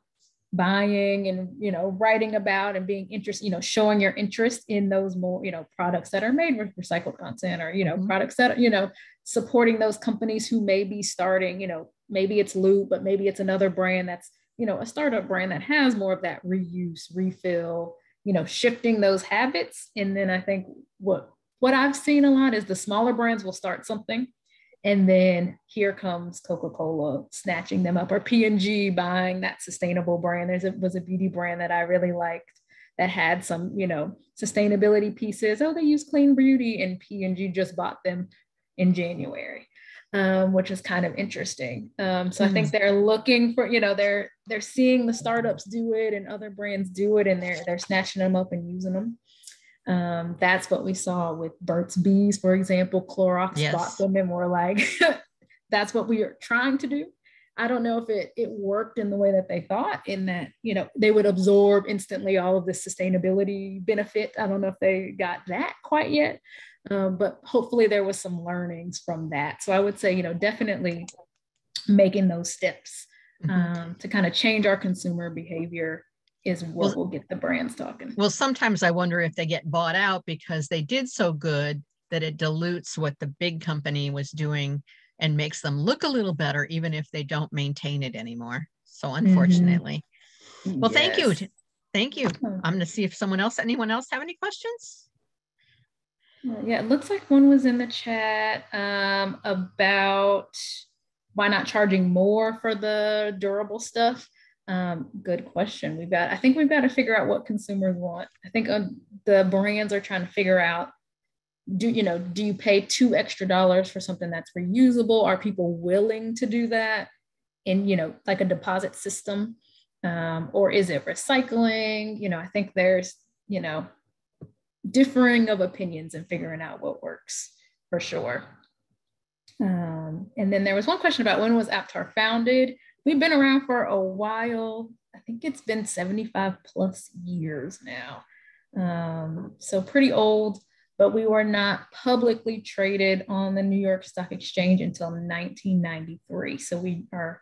S2: buying and, you know, writing about and being interested, you know, showing your interest in those more, you know, products that are made with recycled content, or, you know, products that, you know, supporting those companies who may be starting, you know, maybe it's Loop, but maybe it's another brand that's, you know, a startup brand that has more of that reuse, refill, you know, shifting those habits. And then I think what I've seen a lot is the smaller brands will start something, and then here comes Coca-Cola snatching them up, or P&G buying that sustainable brand. Was a beauty brand that I really liked that had some, you know, sustainability pieces. Oh, they use clean beauty, and P&G just bought them in January, which is kind of interesting. So I think they're looking for, you know, they're seeing the startups do it and other brands do it, and they're snatching them up and using them. That's what we saw with Burt's Bees, for example. Clorox bought them, and we're like, that's what we are trying to do. I don't know if it worked in the way that they thought, in that, you know, they would absorb instantly all of the sustainability benefit. I don't know if they got that quite yet, but hopefully there was some learnings from that. So I would say, you know, definitely making those steps to kind of change our consumer behavior is what will get the brands talking.
S4: Well, sometimes I wonder if they get bought out because they did so good that it dilutes what the big company was doing and makes them look a little better, even if they don't maintain it anymore. So unfortunately. Well, thank you. Thank you. I'm going to see if anyone else have any questions?
S2: Yeah, it looks like one was in the chat about why not charging more for the durable stuff. Good question. I think we've got to figure out what consumers want. I think the brands are trying to figure out, do you pay $2 extra for something that's reusable? Are people willing to do that in, you know, like a deposit system? Or is it recycling? You know, I think there's, you know, differing of opinions and figuring out what works for sure. And then there was one question about when was Aptar founded? We've been around for a while. I think it's been 75 plus years now. So pretty old, but we were not publicly traded on the New York Stock Exchange until 1993. So we are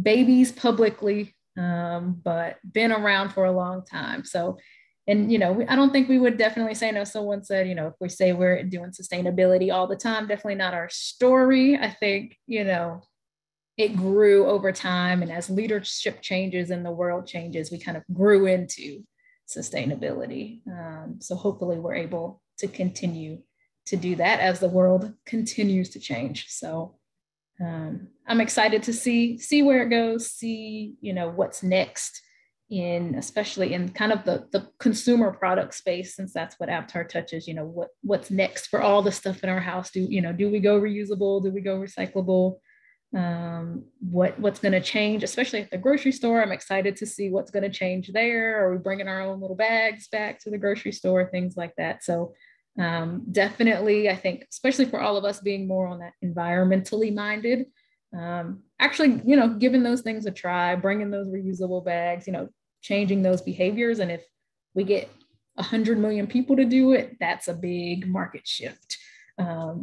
S2: babies publicly, but been around for a long time. So, and, you know, I don't think we would definitely say, no, someone said, you know, if we say we're doing sustainability all the time, definitely not our story. I think, you know, it grew over time, and as leadership changes and the world changes, we kind of grew into sustainability. So hopefully we're able to continue to do that as the world continues to change. So I'm excited to see where it goes, see, you know, what's next especially in kind of the consumer product space, since that's what Aptar touches. You know, what's next for all the stuff in our house? Do we go reusable? Do we go recyclable? What's going to change, especially at the grocery store? I'm excited to see what's going to change there. Are we bringing our own little bags back to the grocery store? Things like that. So definitely, I think, especially for all of us being more on that environmentally minded, actually, you know, giving those things a try, bringing those reusable bags, you know, changing those behaviors. And if we get 100 million people to do it, that's a big market shift.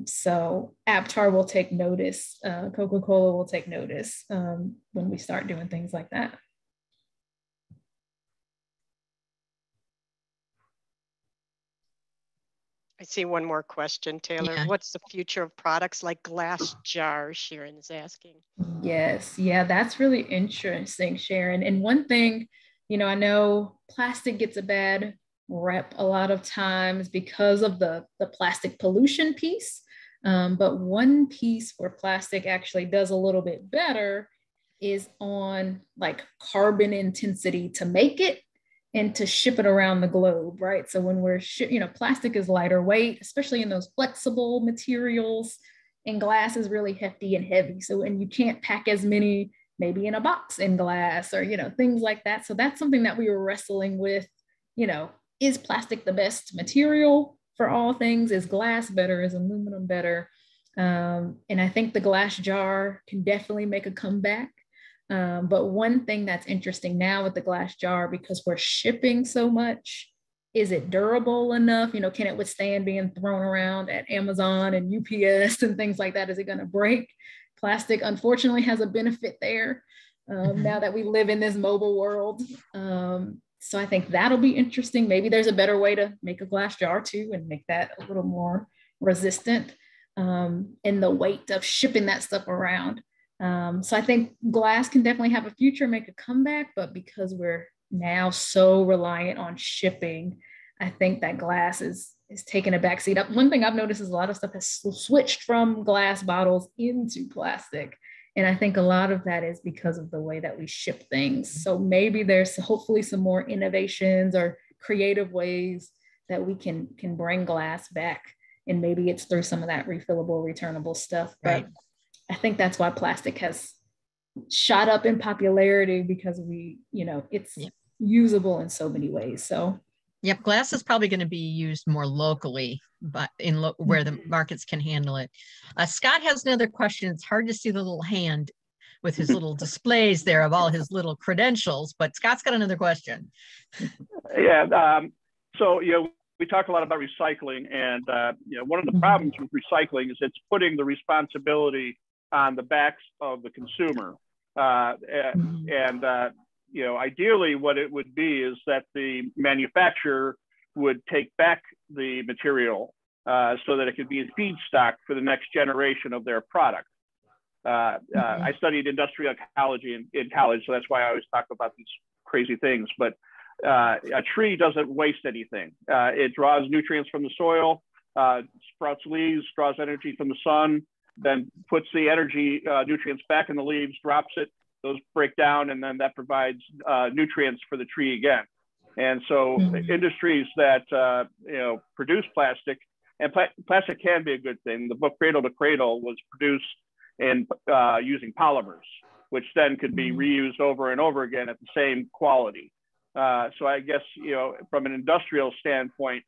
S2: So Aptar will take notice, Coca-Cola will take notice when we start doing things like that.
S1: I see one more question, Taylor.
S4: Yeah.
S1: What's the future of products like glass jars, Sharon is asking?
S2: Yes, yeah, that's really interesting, Sharon. And one thing, I know plastic gets a bad rep a lot of times because of the plastic pollution piece. But one piece where plastic actually does a little bit better is on like carbon intensity to make it and to ship it around the globe, right? So when we're, plastic is lighter weight, especially in those flexible materials, and glass is really hefty and heavy. So, and you can't pack as many maybe in a box in glass or, things like that. So that's something that we were wrestling with, is plastic the best material for all things? Is glass better? Is aluminum better? And I think the glass jar can definitely make a comeback. But one thing that's interesting now with the glass jar, because we're shipping so much, is it durable enough? Can it withstand being thrown around at Amazon and UPS and things like that? Is it going to break? Plastic, unfortunately, has a benefit there now that we live in this mobile world. So I think that'll be interesting. Maybe there's a better way to make a glass jar too and make that a little more resistant in the weight of shipping that stuff around. So I think glass can definitely have a future, make a comeback, but because we're now so reliant on shipping, I think that glass is taking a backseat. One thing I've noticed is a lot of stuff has switched from glass bottles into plastic. And I think a lot of that is because of the way that we ship things. So maybe there's hopefully some more innovations or creative ways that we can bring glass back. And maybe it's through some of that refillable, returnable stuff. But I think that's why plastic has shot up in popularity, because it's usable in so many ways. So
S4: yep, glass is probably going to be used more locally, but where the markets can handle it. Scott has another question. It's hard to see the little hand with his little displays there of all his little credentials, but Scott's got another question.
S5: Yeah, so we talk a lot about recycling, and one of the problems with recycling is it's putting the responsibility on the backs of the consumer. Ideally what it would be is that the manufacturer would take back the material so that it could be a feedstock for the next generation of their product. I studied industrial ecology in college, so that's why I always talk about these crazy things. But a tree doesn't waste anything. It draws nutrients from the soil, sprouts leaves, draws energy from the sun, then puts the energy nutrients back in the leaves, drops it, those break down, and then that provides nutrients for the tree again. And so industries that produce plastic, and plastic can be a good thing. The book Cradle to Cradle was produced in using polymers, which then could be reused over and over again at the same quality. So I guess, from an industrial standpoint,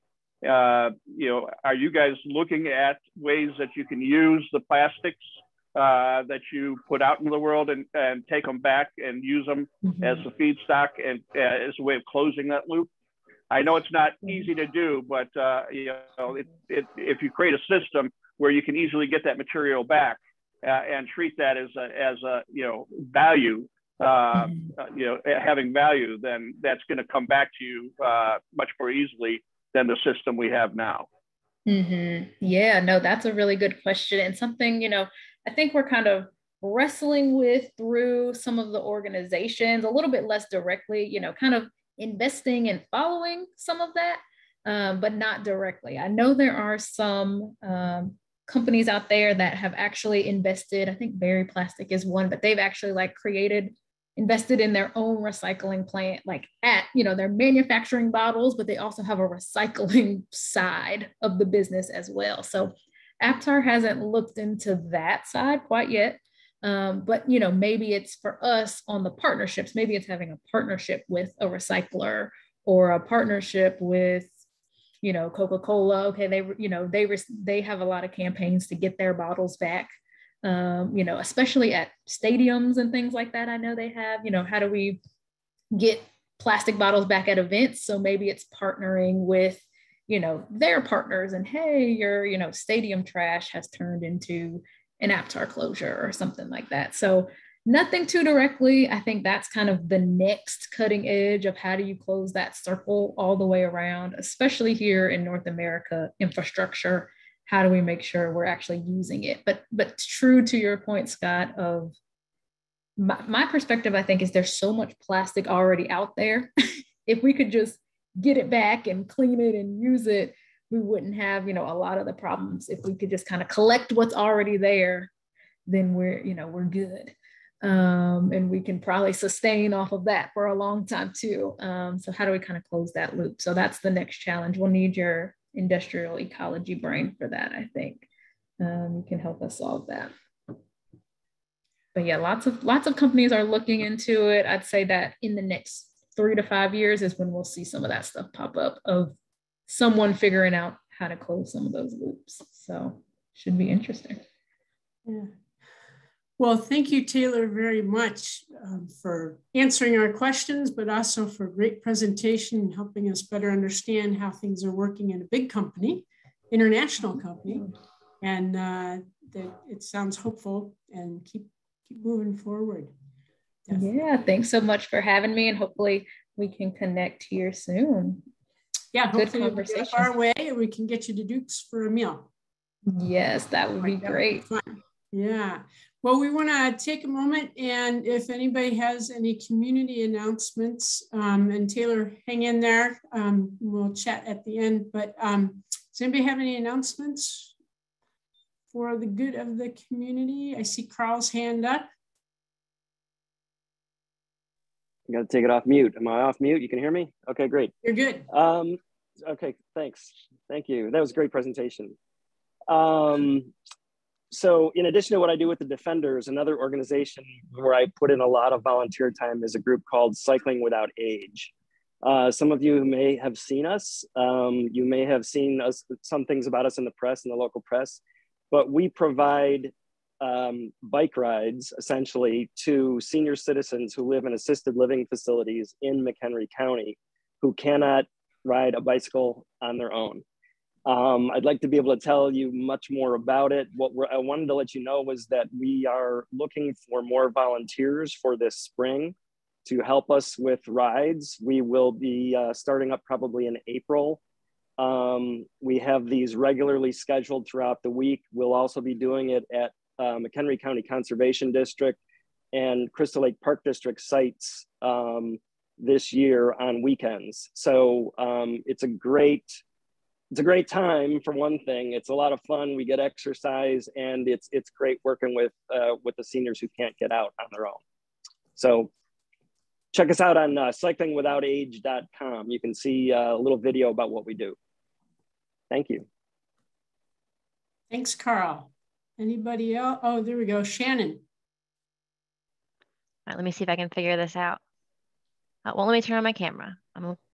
S5: are you guys looking at ways that you can use the plastics that you put out into the world and take them back and use them as a feedstock and as a way of closing that loop? I know it's not easy to do, but if you create a system where you can easily get that material back and treat that as a value, having value, then that's going to come back to you much more easily than the system we have now.
S2: Yeah, no, that's a really good question, and something, I think we're kind of wrestling with through some of the organizations, a little bit less directly, kind of investing and following some of that, but not directly. I know there are some companies out there that have actually invested. I think Berry Plastic is one, but they've actually invested in their own recycling plant, they're manufacturing bottles, but they also have a recycling side of the business as well. So Aptar hasn't looked into that side quite yet. But maybe it's for us on the partnerships. Maybe it's having a partnership with a recycler or a partnership with, Coca-Cola. Okay, they have a lot of campaigns to get their bottles back. Especially at stadiums and things like that. I know they have, how do we get plastic bottles back at events. So maybe it's partnering with, their partners, and hey, your, stadium trash has turned into an Aptar closure or something like that. So nothing too directly. I think that's kind of the next cutting edge of how do you close that circle all the way around, especially here in North America, infrastructure. How do we make sure we're actually using it? But true to your point, Scott, of my perspective, I think, is there's so much plastic already out there. If we could just get it back and clean it and use it, we wouldn't have, a lot of the problems. If we could just kind of collect what's already there, then we're good. And we can probably sustain off of that for a long time too. So how do we kind of close that loop? So that's the next challenge. We'll need your industrial ecology brain for that, I think. You can help us solve that. But yeah, lots of companies are looking into it. I'd say that in the next 3 to 5 years is when we'll see some of that stuff pop up of someone figuring out how to close some of those loops. So should be interesting.
S7: Yeah. Well, thank you, Taylor, very much for answering our questions, but also for a great presentation and helping us better understand how things are working in a big company, international company, and that it sounds hopeful, and keep moving forward. Definitely.
S2: Yeah, thanks so much for having me, and hopefully we can connect here soon.
S7: Yeah,
S2: good
S7: hopefully
S2: conversation.
S7: We'll get our way and we can get you to Duke's for a meal.
S2: Yes, that would be great.
S7: Would be fun. Yeah. Well, we want to take a moment, and if anybody has any community announcements, and Taylor, hang in there, we'll chat at the end, but does anybody have any announcements for the good of the community? I see Carl's hand up.
S8: I got to take it off mute. Am I off mute? You can hear me? Okay, great.
S7: You're good.
S8: Okay, thanks. Thank you. That was a great presentation. So in addition to what I do with the Defenders, another organization where I put in a lot of volunteer time is a group called Cycling Without Age. Some of you may have seen us. You may have seen us, some things about us in the press, in the local press, but we provide bike rides essentially to senior citizens who live in assisted living facilities in McHenry County who cannot ride a bicycle on their own. I'd like to be able to tell you much more about it. What I wanted to let you know was that we are looking for more volunteers for this spring to help us with rides. We will be starting up probably in April. We have these regularly scheduled throughout the week. We'll also be doing it at McHenry County Conservation District and Crystal Lake Park District sites this year on weekends. So it's a great time for one thing. It's a lot of fun. We get exercise, and it's great working with the seniors who can't get out on their own. So check us out on cyclingwithoutage.com. You can see a little video about what we do. Thank you.
S7: Thanks, Carl. Anybody else? Oh, there we go. Shannon.
S9: All right, let me see if I can figure this out. Well, let me turn on my camera.